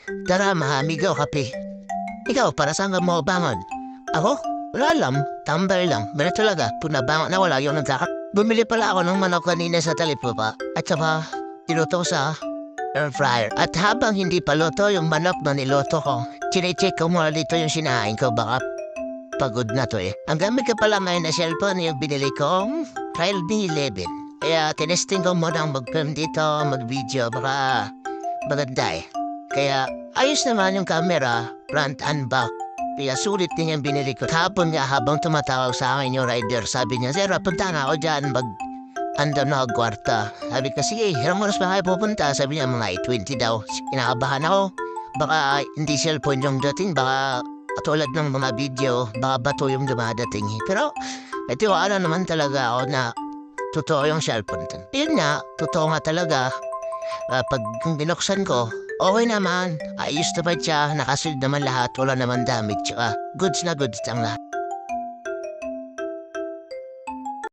Tara, mahamigaw kape. Ikaw, para saan ka mo bangon? Ako? Wala alam. Tambay lang. Pero talaga, punabangon na wala yung nagkaka. Bumili pala ako ng manok kanina sa Talipupa. At saka, tinuto sa air fryer. At habang hindi pa luto yung manok na niluto ko, chinecheck ko muna dito yung sinain ko. Baka pagod na to eh. Ang gamit ko pala ngayon na cellphone yung binili kong Realme 11. Kaya tinesting ko muna mag-film dito, mag-video. Baka maganda eh. Kaya ayos naman yung camera, front and back. Kaya sulit din yung binili ko. Kahapon nga habang tumatawag sa akin yung rider, sabi niya, Sir, punta na ako dyan, ando na ako kwarta. Sabi ko, sige, ilang oras ba kayo pupunta? Sabi niya, mga 8:20 daw. Kinakabahan ako. Baka hindi cellphone yung dating, baka katulad ng mga video, baka bato yung dumadating. Pero, ito ano naman talaga ako na totoo yung cellphone. Yun nga, totoo nga talaga. Pag binuksan ko, okay naman. Ayos naman siya. Nakasunod naman lahat. Wala naman damage. Tsaka goods na goods lang lahat.